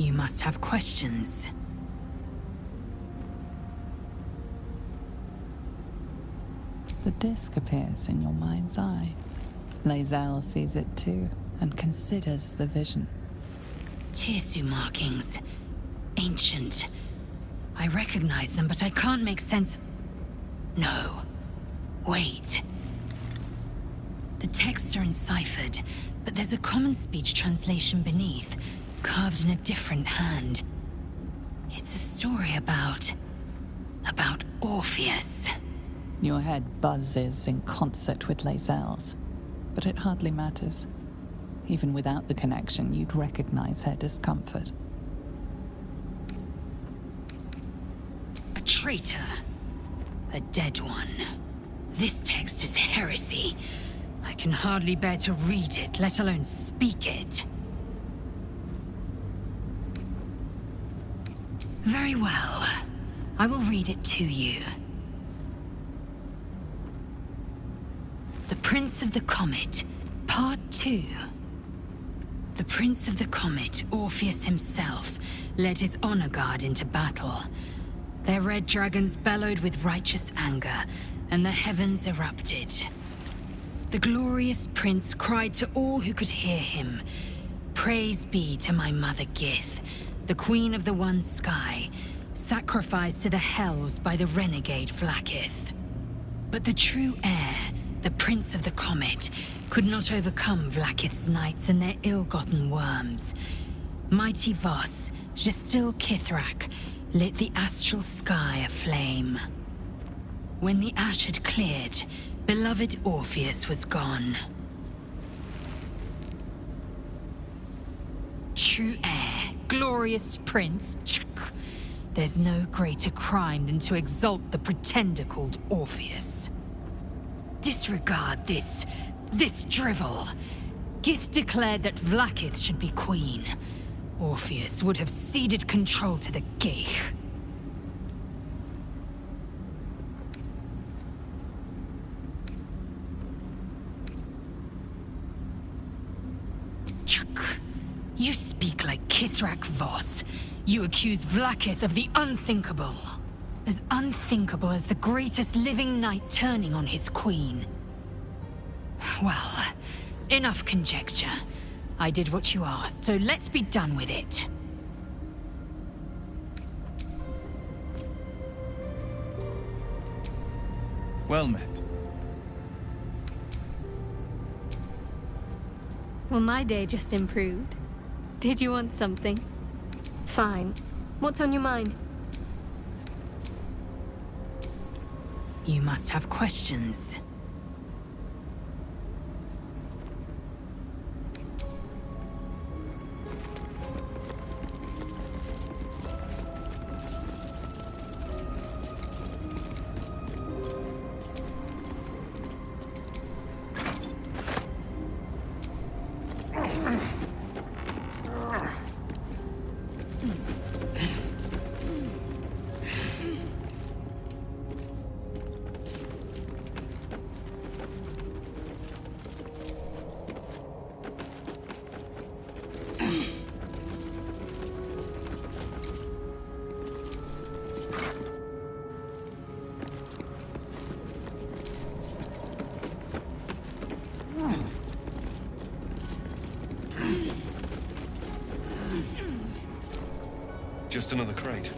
You must have questions. The disc appears in your mind's eye. Lae'zel sees it too, and considers the vision. Tirsu markings. Ancient. I recognize them, but I can't make sense. No. Wait. The texts are enciphered, but there's a common speech translation beneath, carved in a different hand. It's a story about Orpheus. Your head buzzes in concert with Lae'zel's, but it hardly matters. Even without the connection, you'd recognize her discomfort. A traitor. A dead one. This text is heresy. I can hardly bear to read it, let alone speak it. Very well. I will read it to you. The Prince of the Comet, Part 2. The Prince of the Comet, Orpheus himself, led his honor guard into battle. Their red dragons bellowed with righteous anger, and the heavens erupted. The glorious prince cried to all who could hear him, "Praise be to my mother Gith, the queen of the one sky, sacrificed to the hells by the renegade Vlaakith." But the true heir, the Prince of the Comet, could not overcome Vlaakith's knights and their ill-gotten worms. Mighty Voss, Gestil Kithrak, lit the astral sky aflame. When the ash had cleared, beloved Orpheus was gone. True heir, glorious prince. There's no greater crime than to exalt the pretender called Orpheus. Disregard this drivel. Gith declared that Vlaakith should be queen. Orpheus would have ceded control to the Geich. You speak like Kithrak Voss. You accuse Vlaakith of the unthinkable. As unthinkable as the greatest living knight turning on his queen. Well, enough conjecture. I did what you asked, so let's be done with it. Well met. Well, my day just improved. Did you want something? Fine. What's on your mind? You must have questions. Just another crate.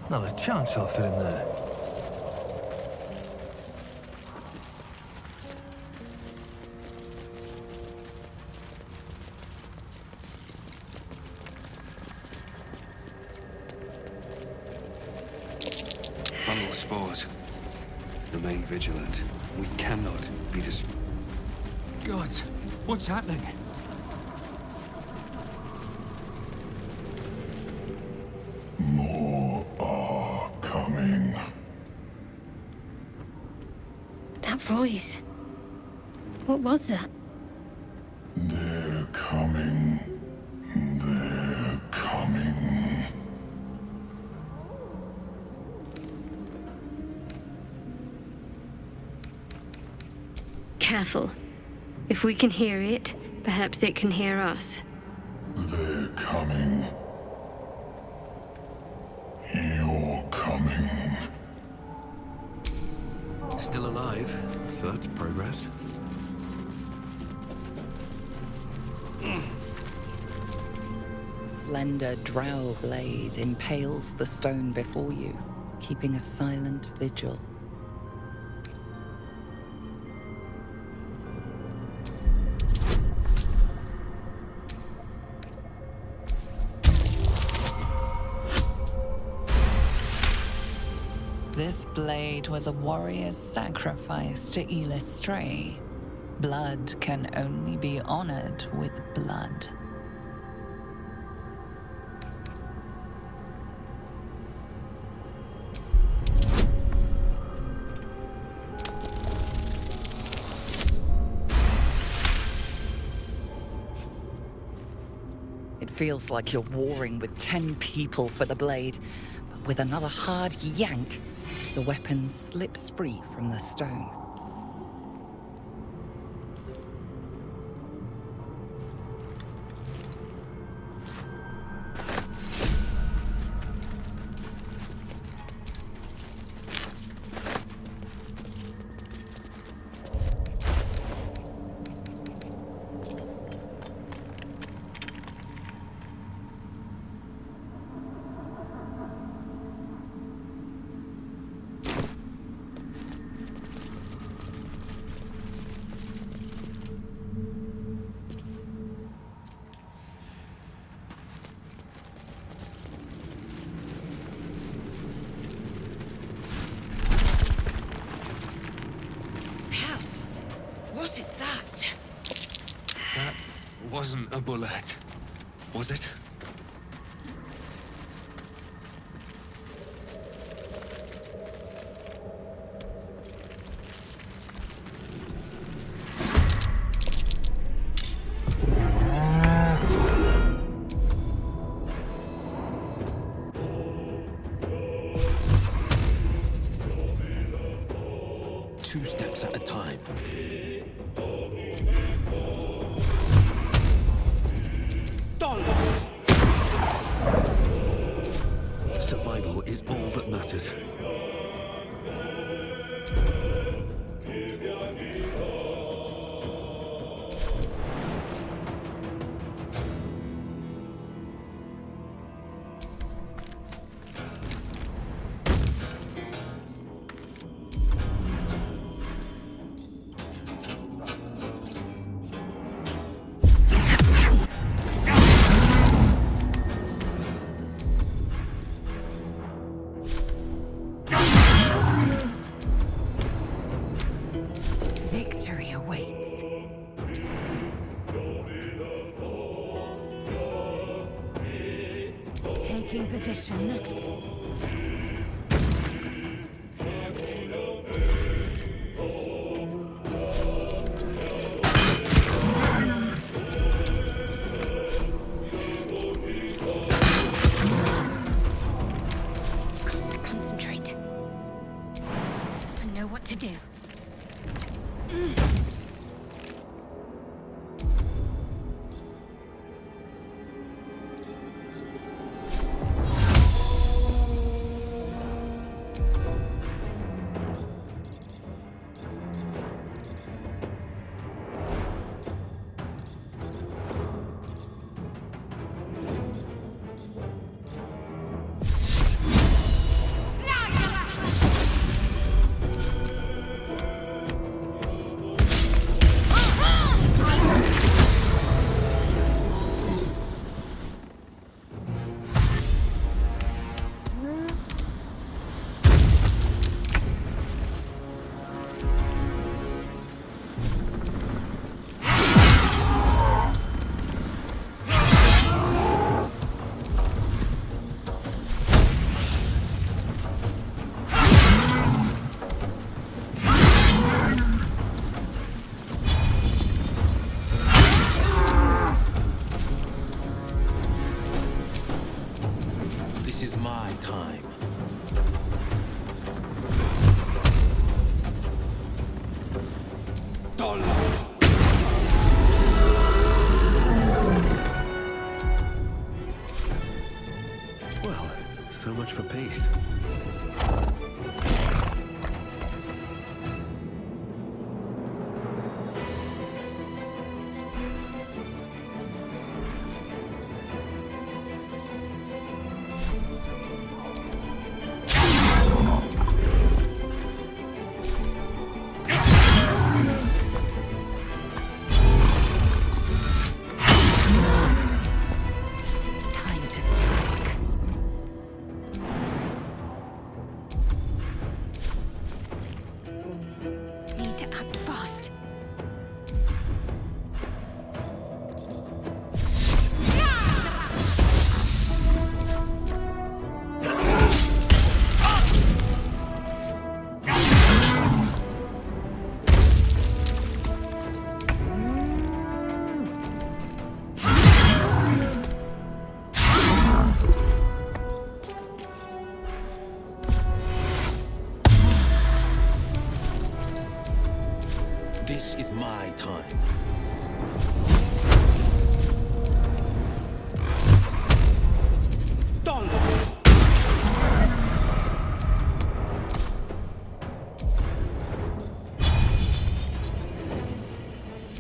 Not a chance I'll fit in there. Funnel spores. Remain vigilant. We cannot be Gods, what's happening? More are coming. That voice. What was that? They're coming. They're coming. Careful. If we can hear it, perhaps it can hear us. They're coming. You're coming. Still alive, so that's progress. A slender drow blade impales the stone before you, keeping a silent vigil. This blade was a warrior's sacrifice to Elistray. Blood can only be honored with blood. It feels like you're warring with 10 people for the blade, but with another hard yank, the weapon slips free from the stone. What is that? That wasn't a bullet, was it? Two steps at a time. Survival is all that matters. Victory awaits. Taking position. Got to concentrate. I know what to do.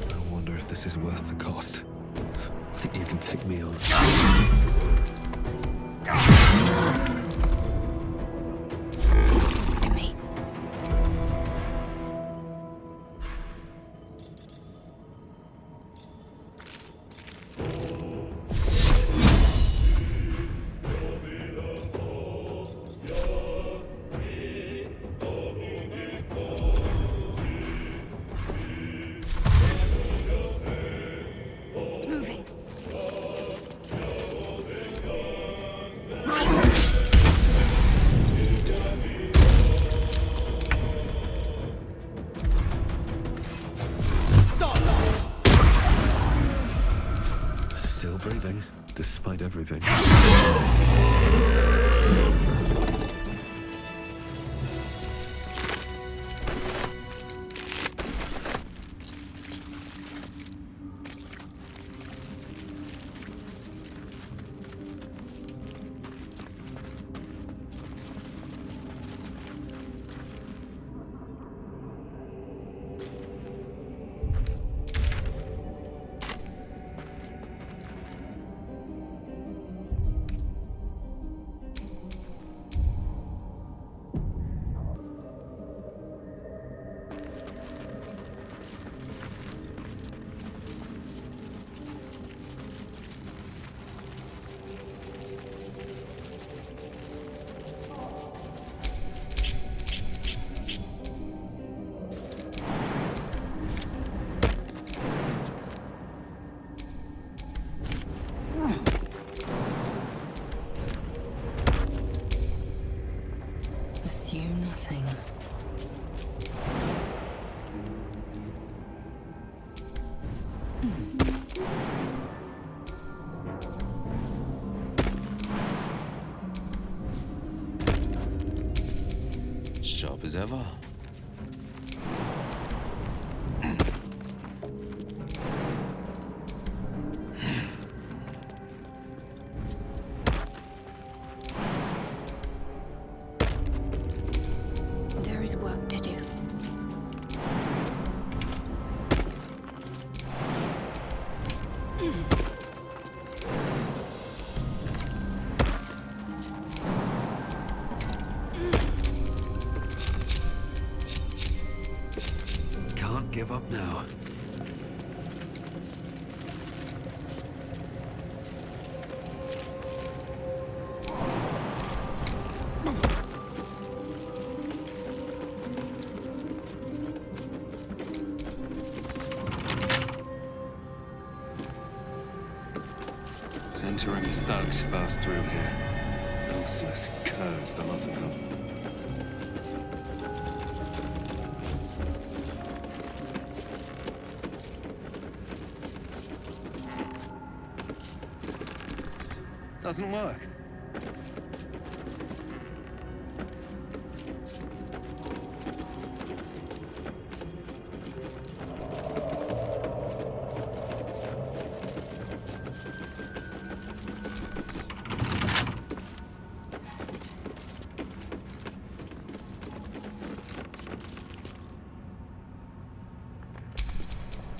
I wonder if this is worth the cost. Think you can take me on? To me. Moving. Still breathing, despite everything. Assume nothing. Sharp as ever. There is work to do. Can't give up now. Entering thugs pass through here. Oathless curs, the lot of them. Doesn't work.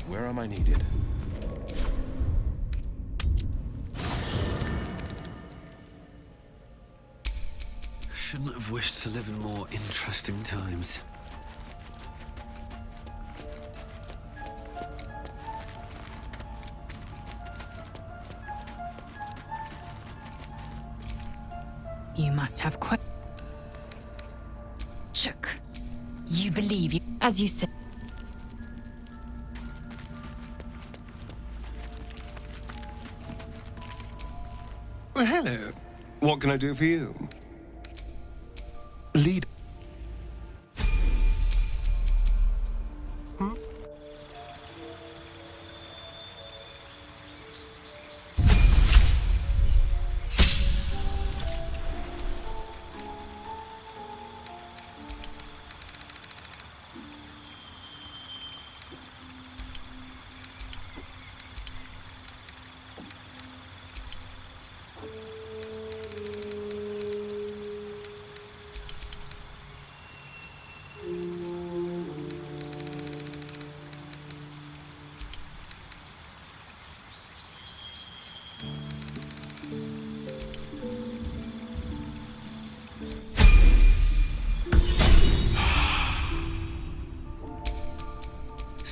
Where am I needed? Shouldn't have wished to live in more interesting times. You must have Chuck. You believe you, as you said. Well, hello. What can I do for you? Lead.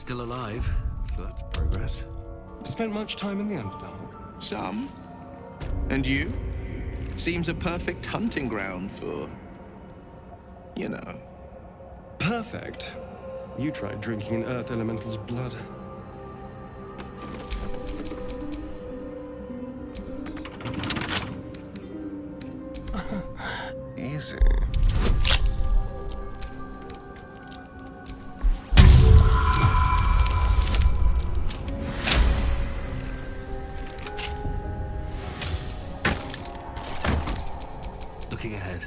still alive, so that's progress. Spent much time in the Underdark? Some. And you? Seems a perfect hunting ground for... you know. Perfect. You tried drinking an Earth Elemental's blood. Easy. Looking ahead.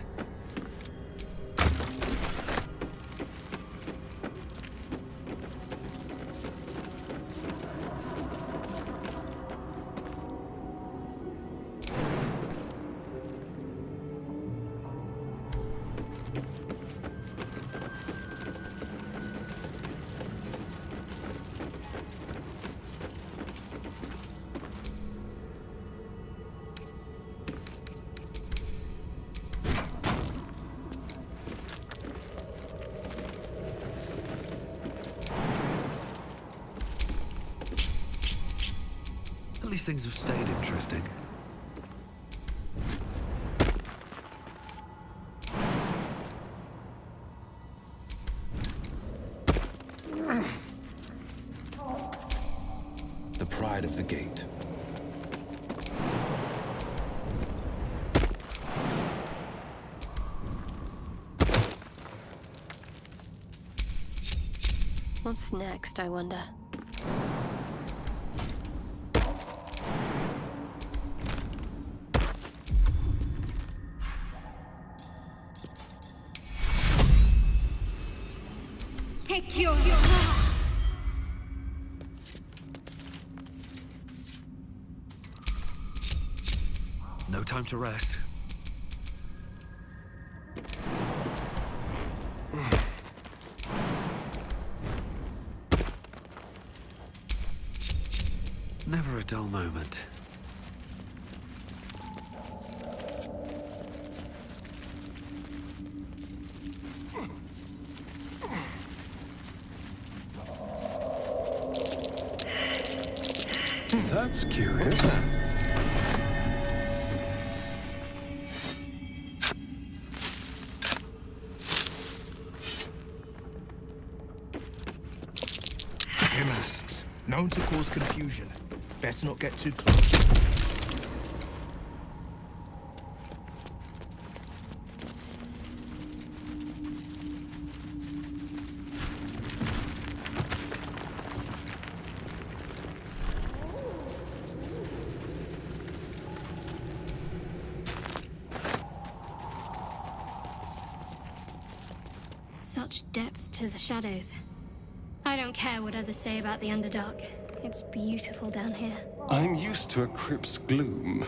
At least things have stayed interesting. The pride of the gate. What's next, I wonder? Take your... No time to rest. Never a dull moment. That's curious. Your masks. Known to cause confusion. Best not get too close. Such depth to the shadows. I don't care what others say about the Underdark. It's beautiful down here. I'm used to a crypt's gloom.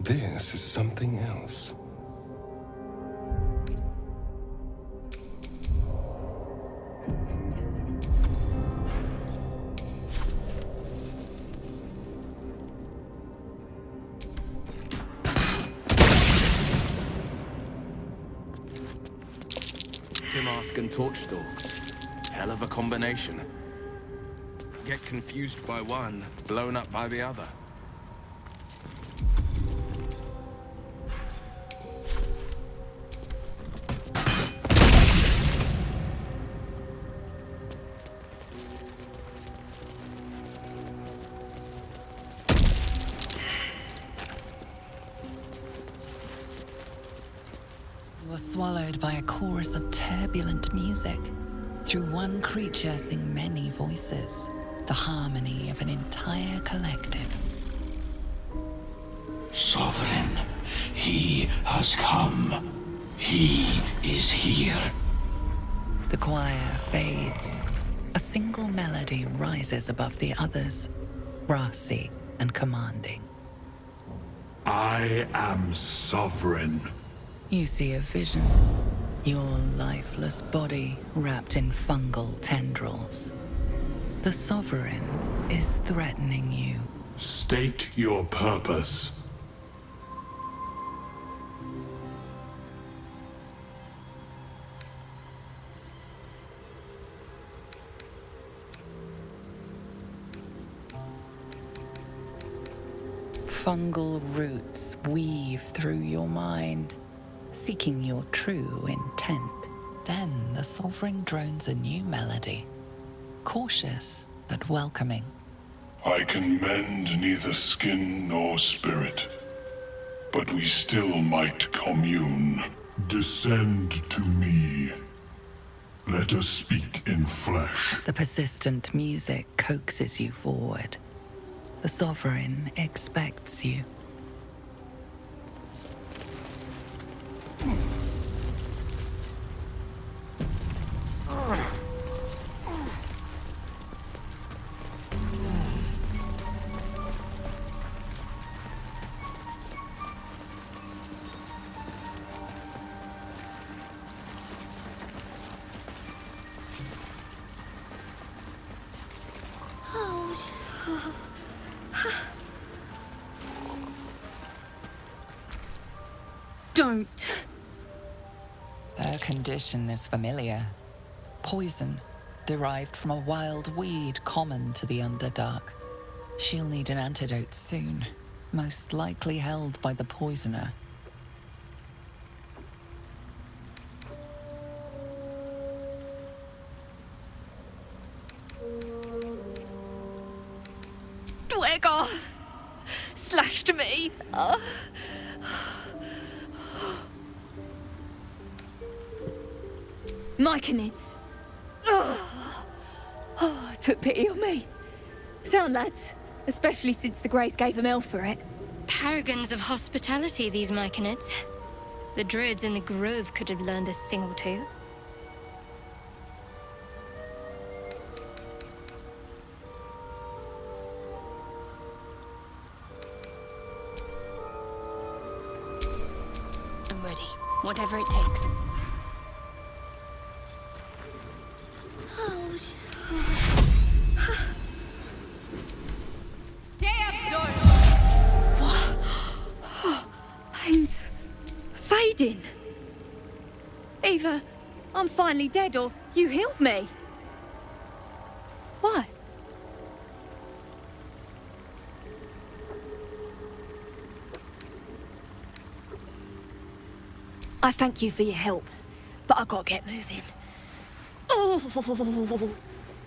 This is something else. Mask and torch stalks. Hell of a combination. Get confused by one, blown up by the other. You are swallowed by a chorus of turbulent music. Through one creature sing many voices, the harmony of an entire collective. Sovereign, he has come. He is here. The choir fades. A single melody rises above the others, brassy and commanding. I am sovereign. You see a vision. Your lifeless body wrapped in fungal tendrils. The Sovereign is threatening you. State your purpose. fungal roots weave through your mind, seeking your true intent. Then the Sovereign drones a new melody, cautious but welcoming. I can mend neither skin nor spirit, but we still might commune. Descend to me. Let us speak in flesh. The persistent music coaxes you forward. The Sovereign expects you. Don't. Her condition is familiar. Poison, derived from a wild weed common to the Underdark. She'll need an antidote soon, most likely held by the poisoner. Dwegar slashed me. Myconids. Took pity on me. Sound lads, especially since the Greys gave him hell for it. Paragons of hospitality, these Myconids. The druids in the grove could have learned a thing or two. I'm ready, whatever it takes. Pain's fading. Either I'm finally dead or you healed me. Why? I thank you for your help, but I gotta get moving. Oh,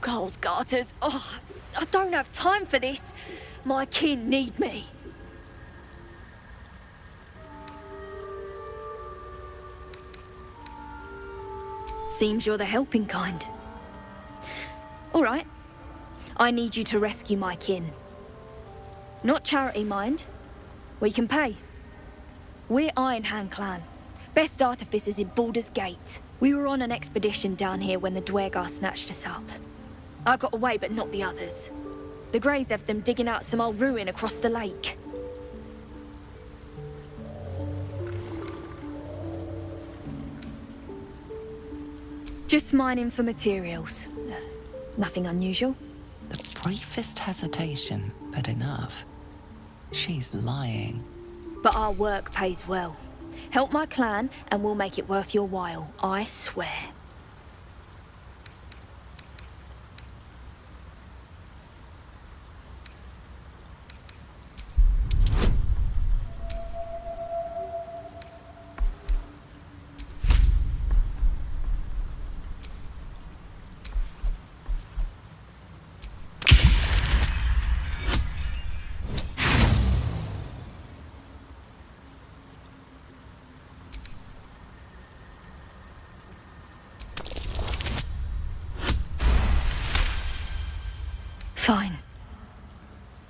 Carl's garters. Oh, I don't have time for this. My kin need me. Seems you're the helping kind. All right. I need you to rescue my kin. Not charity, mind. We can pay. We're Iron Hand Clan. Best artificers in Baldur's Gate. We were on an expedition down here when the Dwegar snatched us up. I got away, but not the others. The Greys have them digging out some old ruin across the lake. Just mining for materials. Nothing unusual. The briefest hesitation, but enough. She's lying. But our work pays well. Help my clan and we'll make it worth your while, I swear. Fine.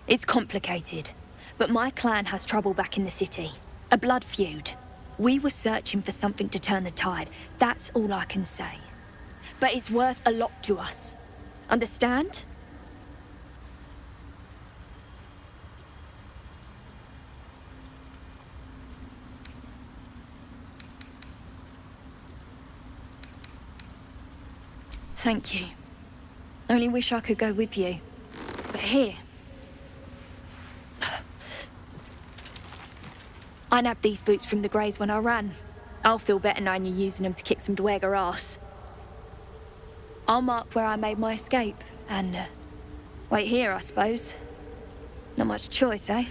It's complicated, but my clan has trouble back in the city. A blood feud. We were searching for something to turn the tide. That's all I can say. But it's worth a lot to us. Understand? Thank you. Only wish I could go with you. But here... I nabbed these boots from the Greys when I ran. I'll feel better knowing you're using them to kick some Dwegar ass. I'll mark where I made my escape, and wait here, I suppose. Not much choice, eh?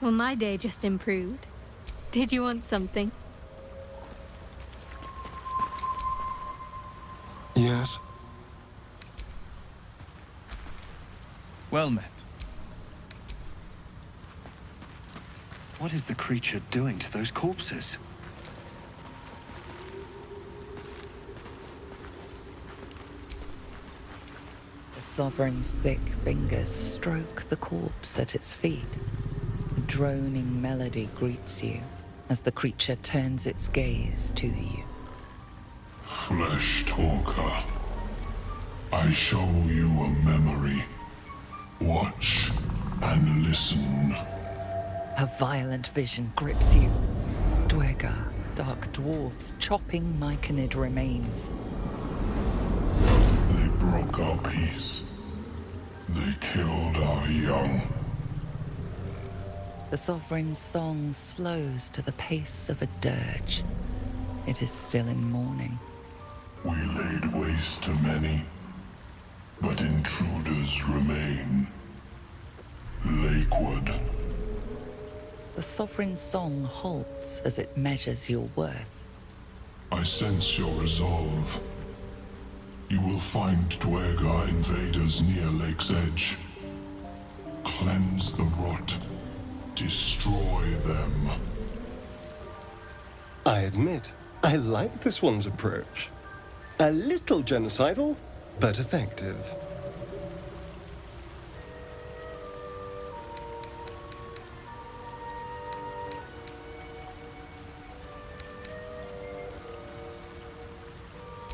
Well, my day just improved. Did you want something? Yes? Well met. What is the creature doing to those corpses? The Sovereign's thick fingers stroke the corpse at its feet. A droning melody greets you as the creature turns its gaze to you. Flesh talker, I show you a memory. Watch and listen. A violent vision grips you. Dwergar, dark dwarves chopping myconid remains. They broke our peace. They killed our young. The Sovereign's song slows to the pace of a dirge. It is still in mourning. We laid waste to many, but intruders remain. Lakewood. The Sovereign's song halts as it measures your worth. I sense your resolve. You will find Dwergar invaders near Lake's Edge. Cleanse the rot. Destroy them. I admit, I like this one's approach. A little genocidal, but effective.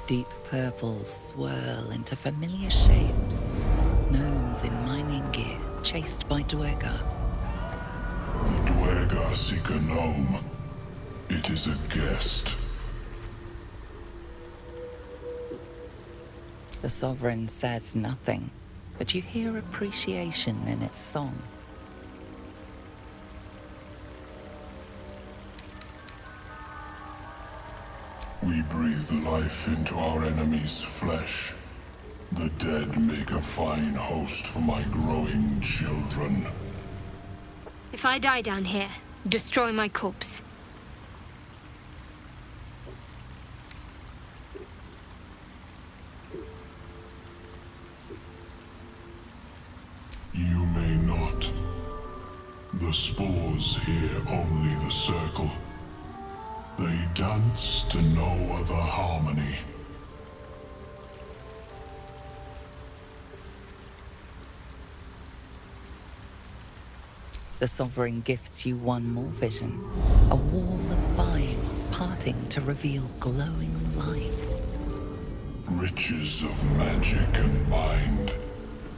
Deep purples swirl into familiar shapes. Gnomes in mining gear, chased by Dwergar. The Dwergar seek a gnome. It is a guest. The Sovereign says nothing, but you hear appreciation in its song. We breathe life into our enemy's flesh. The dead make a fine host for my growing children. If I die down here, destroy my corpse. You may not. The spores hear only the circle. They dance to no other harmony. The Sovereign gifts you one more vision. A wall of vines parting to reveal glowing light. Riches of magic and mind.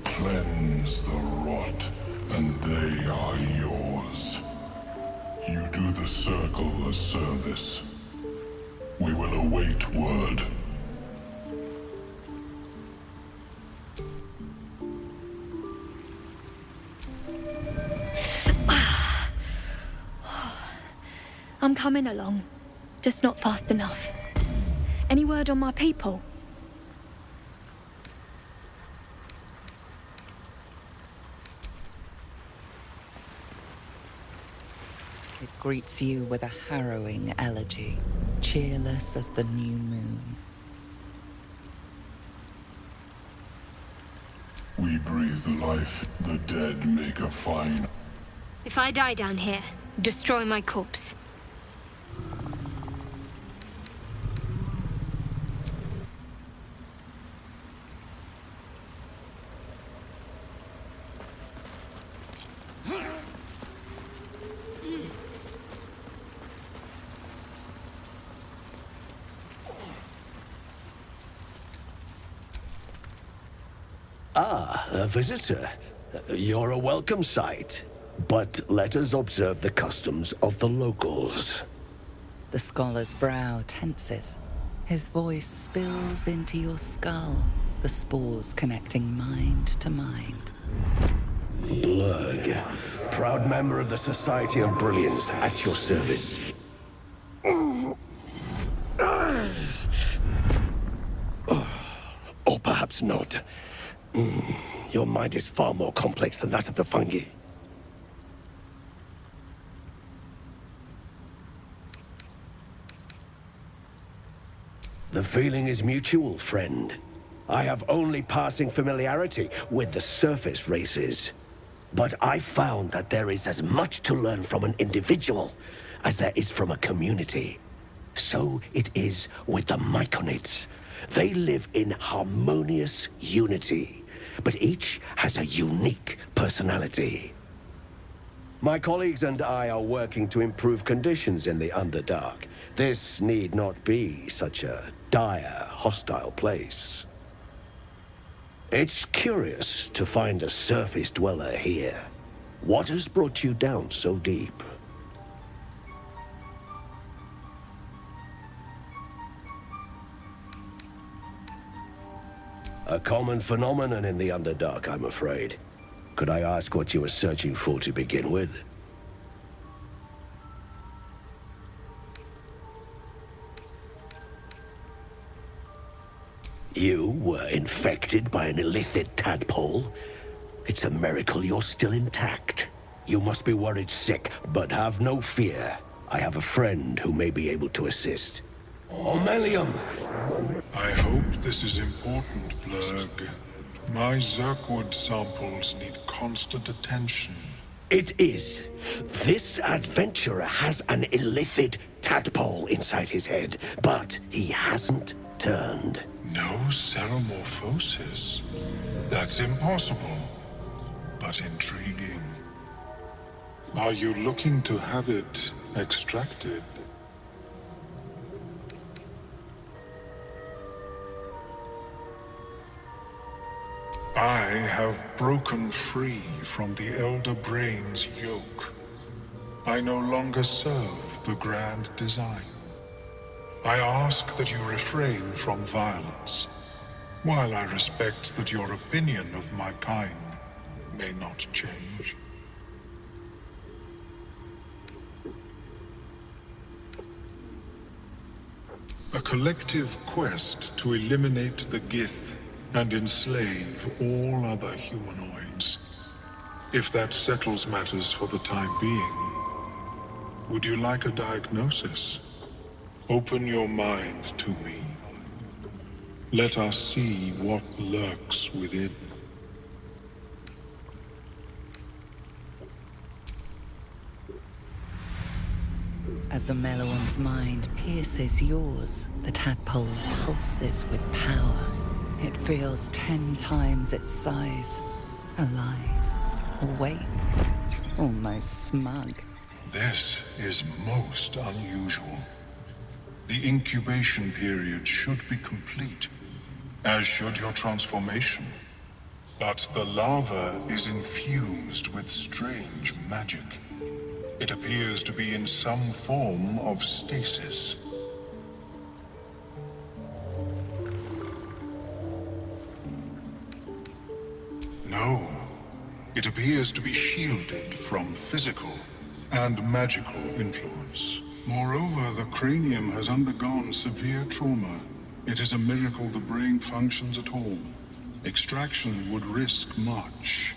Cleanse the rot, and they are yours. You do the circle a service. We will await word. I'm coming along, just not fast enough. Any word on my people? It greets you with a harrowing elegy, cheerless as the new moon. We breathe life, the dead make a fine. If I die down here, destroy my corpse. Ah, a visitor. You're a welcome sight. But let us observe the customs of the locals. The scholar's brow tenses. His voice spills into your skull, the spores connecting mind to mind. Blurg, proud member of the Society of Brilliance, at your service. Or perhaps not. Your mind is far more complex than that of the fungi. The feeling is mutual, friend. I have only passing familiarity with the surface races. But I found that there is as much to learn from an individual as there is from a community. So it is with the Myconids. They live in harmonious unity, but each has a unique personality. My colleagues and I are working to improve conditions in the Underdark. This need not be such a dire, hostile place. It's curious to find a surface dweller here. What has brought you down so deep? A common phenomenon in the Underdark, I'm afraid. Could I ask what you were searching for to begin with? You were infected by an illithid tadpole? It's a miracle you're still intact. You must be worried sick, but have no fear. I have a friend who may be able to assist. Omelium! I hope this is important, Blurg. My Zerkwood samples need constant attention. It is. This adventurer has an illithid tadpole inside his head, but he hasn't turned. No ceremorphosis? That's impossible, but intriguing. Are you looking to have it extracted? I have broken free from the Elder Brain's yoke. I no longer serve the grand design. I ask that you refrain from violence, while I respect that your opinion of my kind may not change. A collective quest to eliminate the Gith and enslave all other humanoids. If that settles matters for the time being, would you like a diagnosis? Open your mind to me. Let us see what lurks within. As the Meloan's mind pierces yours, the tadpole pulses with power. It feels 10 times its size. Alive, awake, almost smug. This is most unusual. The incubation period should be complete, as should your transformation. But the larva is infused with strange magic. It appears to be in some form of stasis. No, it appears to be shielded from physical and magical influence. Moreover, the cranium has undergone severe trauma. It is a miracle the brain functions at all. Extraction would risk much.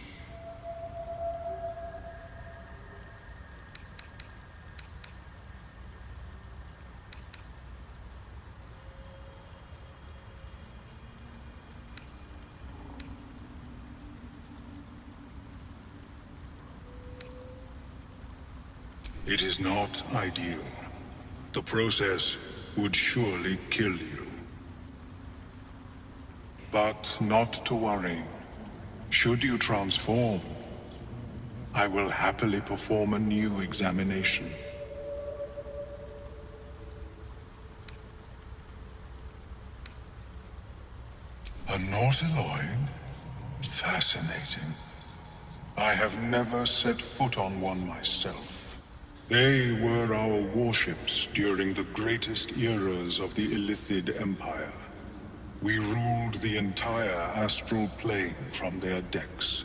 It is not ideal. The process would surely kill you. But not to worry. Should you transform, I will happily perform a new examination. A Nautiloid? Fascinating. I have never set foot on one myself. They were our warships during the greatest eras of the Illithid Empire. We ruled the entire astral plane from their decks.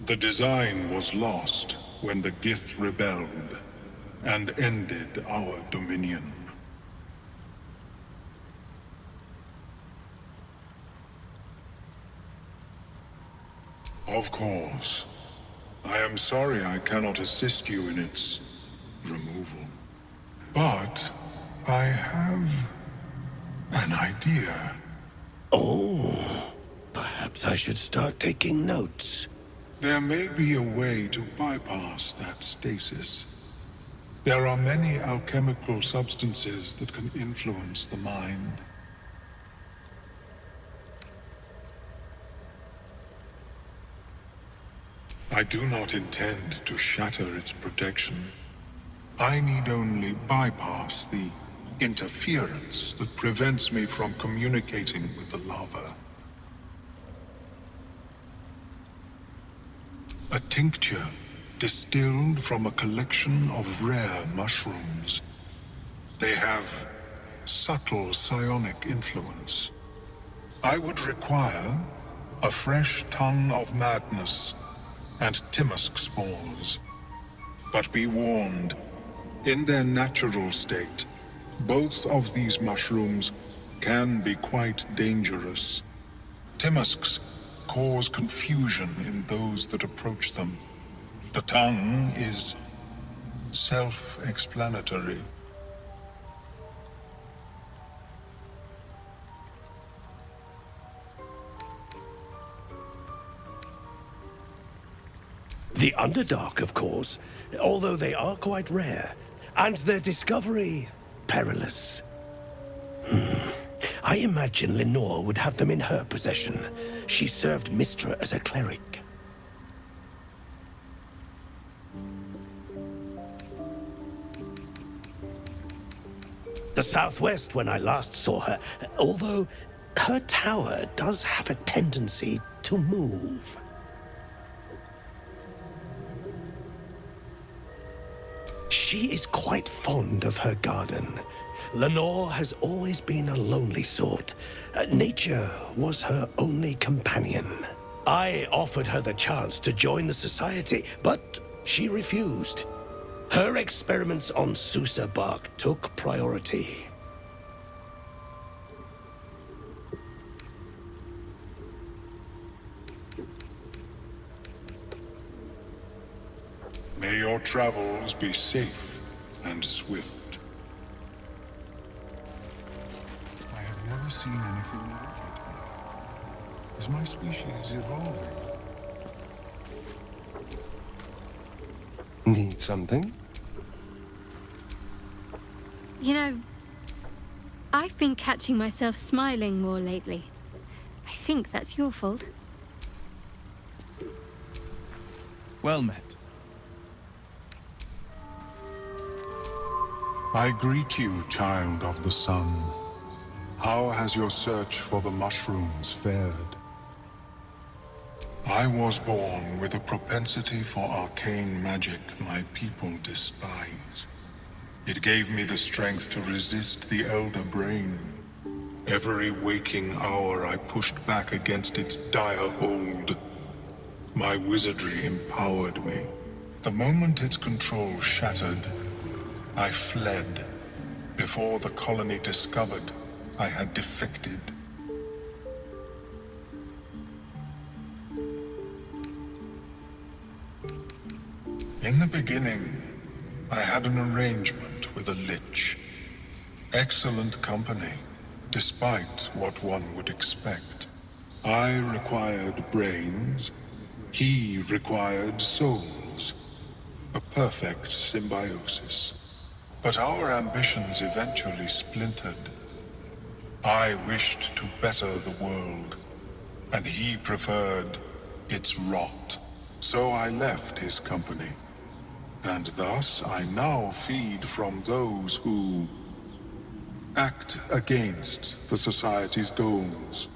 The design was lost when the Gith rebelled and ended our dominion. Of course. I am sorry I cannot assist you in its removal. But I have An idea. Oh, perhaps I should start taking notes. There may be a way to bypass that stasis. There are many alchemical substances that can influence the mind. I do not intend to shatter its protection. I need only bypass the interference that prevents me from communicating with the lava. A tincture distilled from a collection of rare mushrooms. They have subtle psionic influence. I would require a fresh tongue of madness and Timosk spores. But be warned, in their natural state, both of these mushrooms can be quite dangerous. Timosks cause confusion in those that approach them. The tongue is self-explanatory. The Underdark, of course, although they are quite rare, and their discovery perilous. I imagine Lenore would have them in her possession. She served Mistra as a cleric. The southwest when I last saw her, although her tower does have a tendency to move. She is quite fond of her garden. Lenore has always been a lonely sort. Nature was her only companion. I offered her the chance to join the society, but she refused. Her experiments on Susa bark took priority. May your travels be safe and swift. I have never seen anything like it, though. Is my species evolving? Need something? You know, I've been catching myself smiling more lately. I think that's your fault. Well met. I greet you, child of the sun. How has your search for the mushrooms fared? I was born with a propensity for arcane magic my people despise. It gave me the strength to resist the Elder Brain. Every waking hour I pushed back against its dire hold. My wizardry empowered me. The moment its control shattered, I fled. Before the colony discovered I had defected. In the beginning, I had an arrangement with a lich. Excellent company, despite what one would expect. I required brains, he required souls. A perfect symbiosis. But our ambitions eventually splintered. I wished to better the world, and he preferred its rot. So I left his company. And thus I now feed from those who act against the society's goals.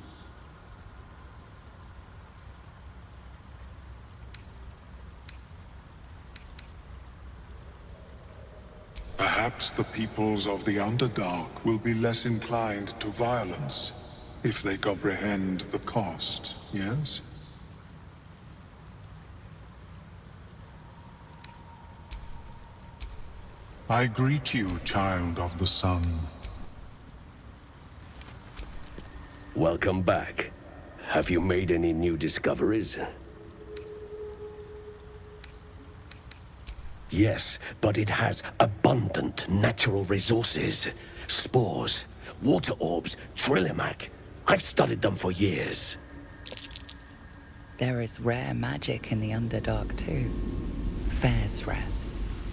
Perhaps the peoples of the Underdark will be less inclined to violence if they comprehend the cost, yes? I greet you, child of the sun. Welcome back. Have you made any new discoveries? Yes, but it has abundant natural resources. Spores, water orbs, Trillimac. I've studied them for years. There is rare magic in the Underdark too. Fairsres.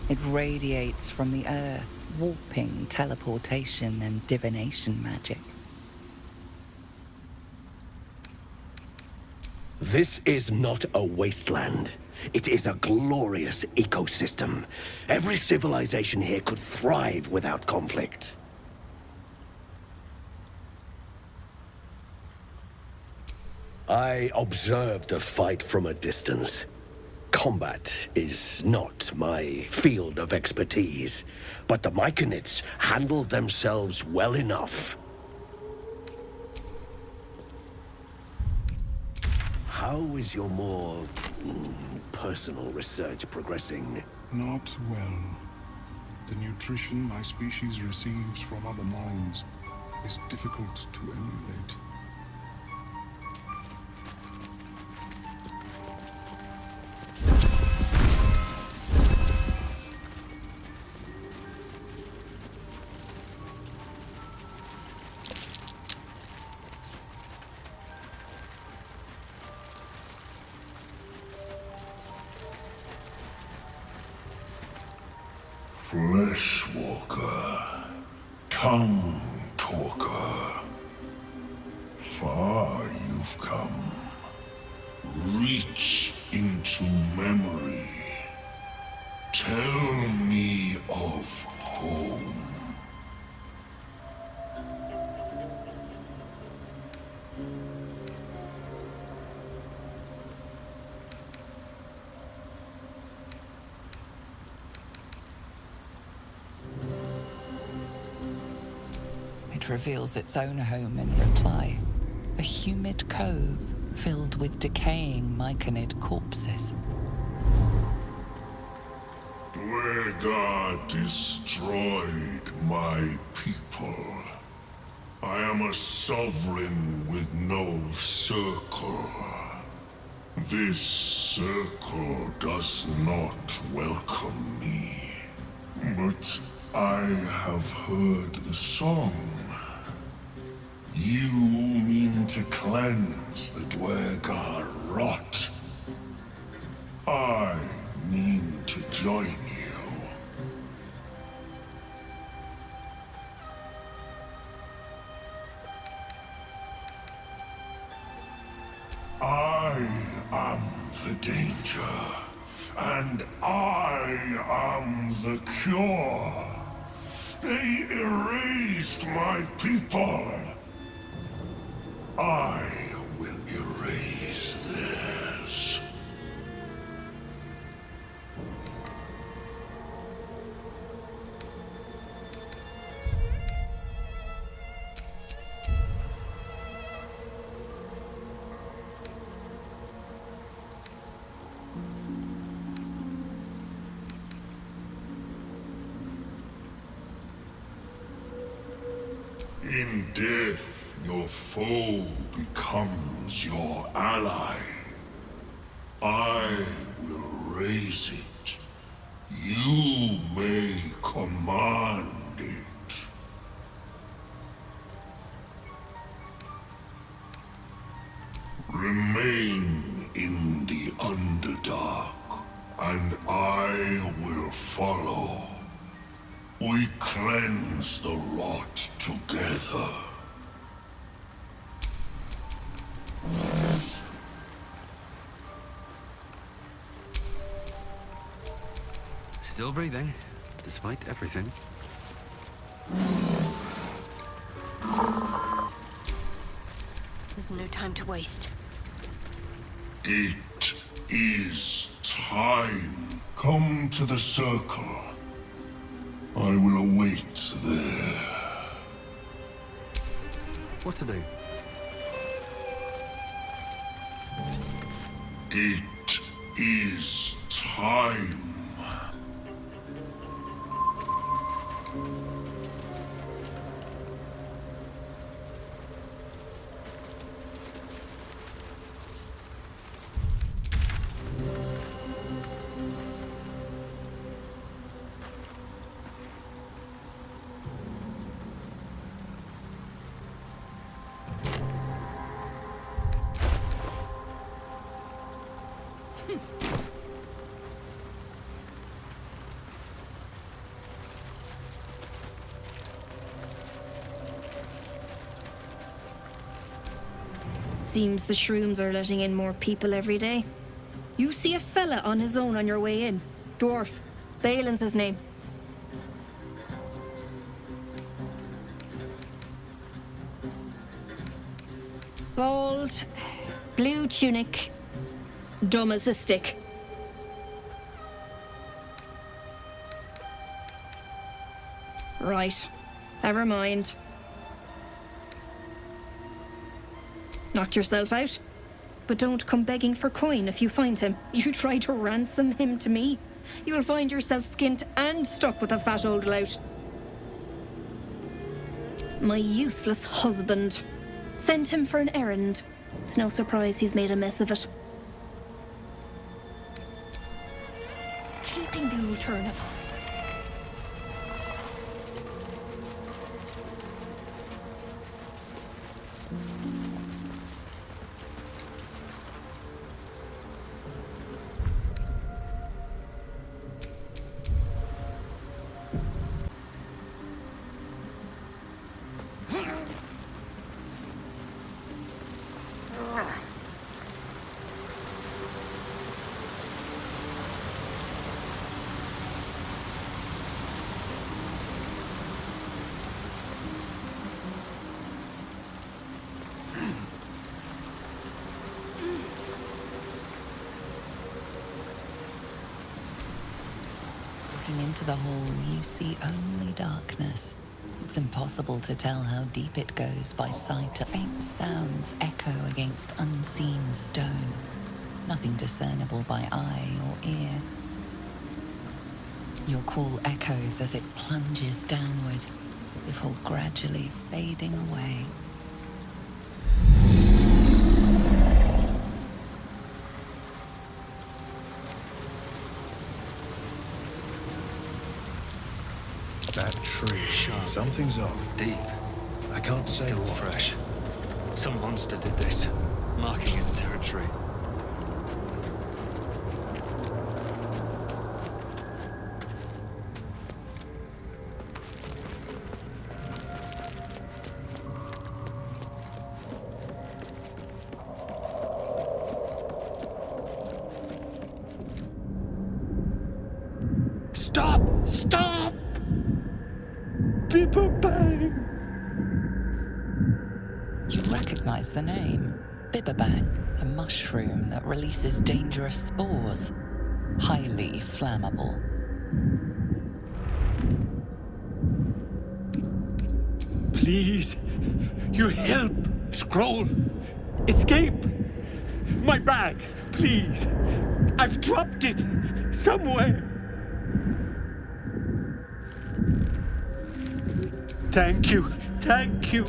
It radiates from the earth, warping, teleportation, and divination magic. This is not a wasteland. It is a glorious ecosystem. Every civilization here could thrive without conflict. I observed the fight from a distance. Combat is not my field of expertise, but the Myconids handled themselves well enough. How is your more personal research progressing? Not well. The nutrition my species receives from other minds is difficult to emulate. Fleshwalker, tongue talker, far you've come. Reach into memory. Tell me of home. It reveals its own home in reply. A humid cove filled with decaying Myconid corpses. Dwegar destroyed my people. I am a sovereign with no circle. This circle does not welcome me. But I have heard the song. You mean to cleanse the Dwegar rot. I mean to join you. I am the danger, and I am the cure. They erased my people. I will erase theirs. In death, your foe becomes your ally. I will raise it. You may command it. Remain in the Underdark, and I will follow. We cleanse the rot together. Still breathing, despite everything. There's no time to waste. It is time. Come to the circle. I will await there. What to do? It is time. Seems the shrooms are letting in more people every day. You see a fella on his own on your way in. Dwarf. Balin's his name. Bald, blue tunic, dumb as a stick. Right. Never mind. Knock yourself out. But don't come begging for coin if you find him. You try to ransom him to me, you'll find yourself skint and stuck with a fat old lout. My useless husband. Sent him for an errand. It's no surprise he's made a mess of it. Keeping the old turnip. Looking into the hole, you see only darkness. It's impossible to tell how deep it goes by sight. Faint sounds echo against unseen stone. Nothing discernible by eye or ear. Your call echoes as it plunges downward, before gradually fading away. That tree. Sharp. Something's off. Deep. I can't say Still what. fresh. Some monster did this, marking its territory. Stop! Stop! Bibberbang! You recognize the name. Bibberbang, a mushroom that releases dangerous spores. Highly flammable. Please, your help! Scroll! Escape! My bag, please! I've dropped it somewhere! Thank you, thank you!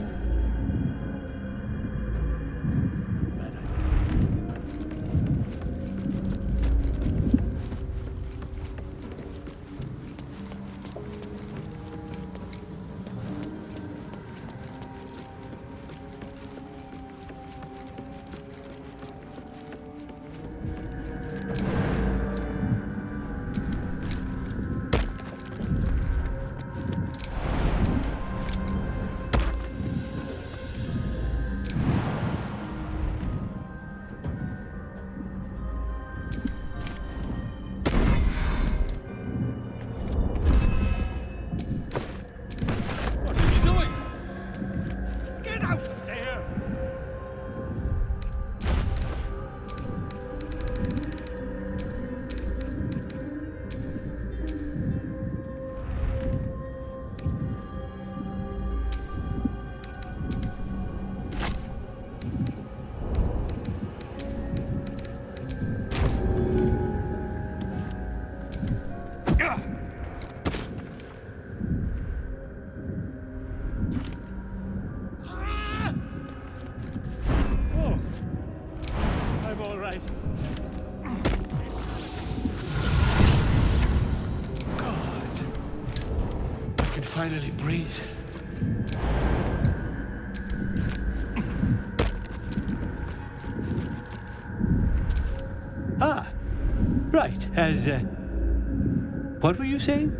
Finally breathe. Ah, as... What were you saying?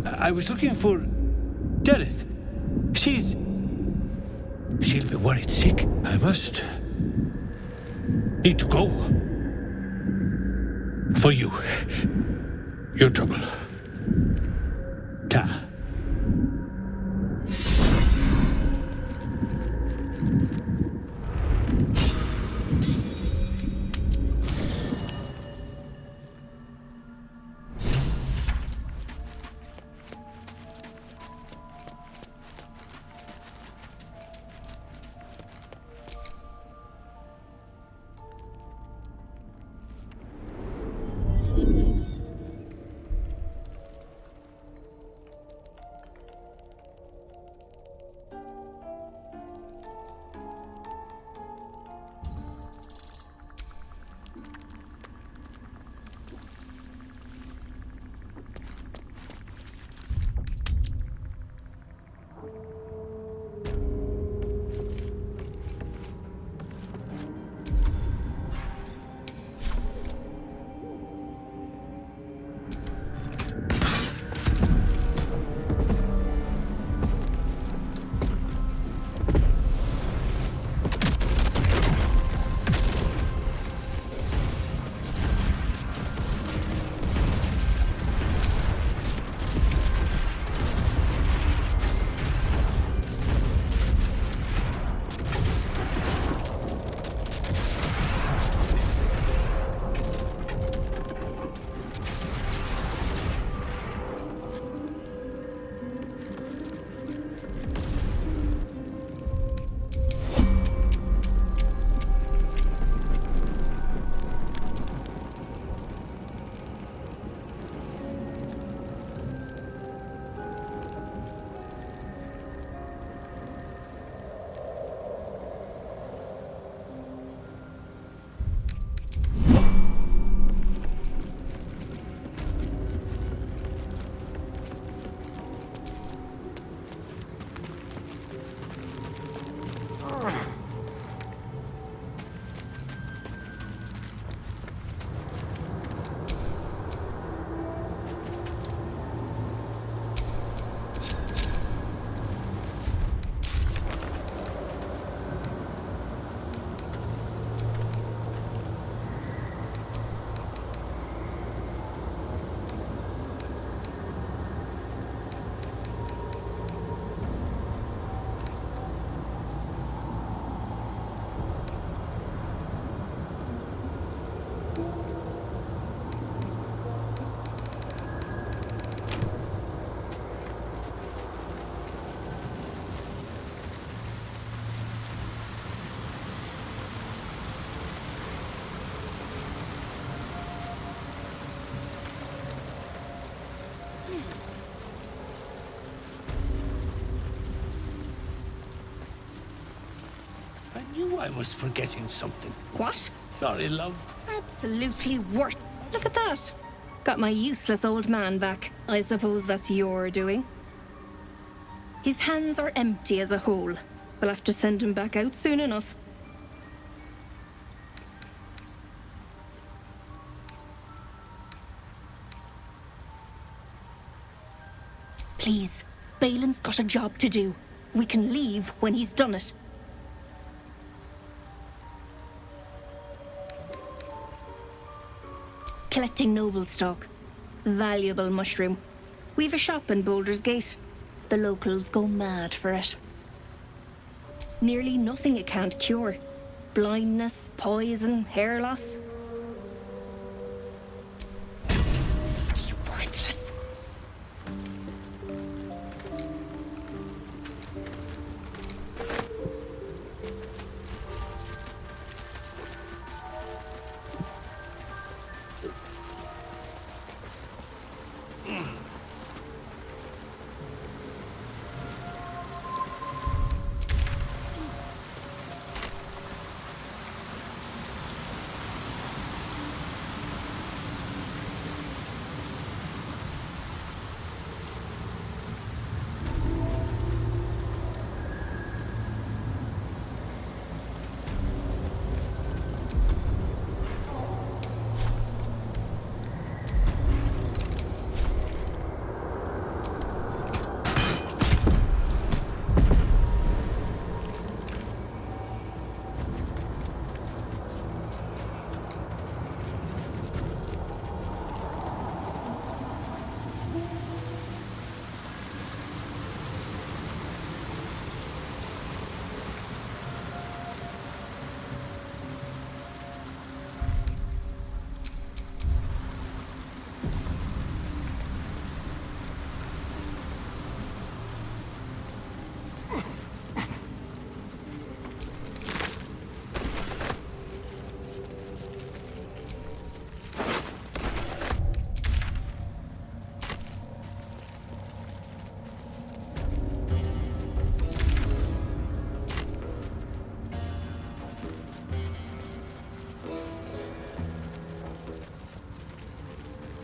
I was looking for... Dereth. She'll be worried sick. I must... need to go. For you. Your trouble. Ta. Knew I was forgetting something. What? Sorry, love. Absolutely worth. Look at that. Got my useless old man back. I suppose that's your doing. His hands are empty as a whole. We'll have to send him back out soon enough. Please, Balin's got a job to do. We can leave when he's done it. Collecting noble stock. Valuable mushroom. We've a shop in Baldur's Gate. The locals go mad for it. Nearly nothing it can't cure. Blindness, poison, hair loss. Worthless.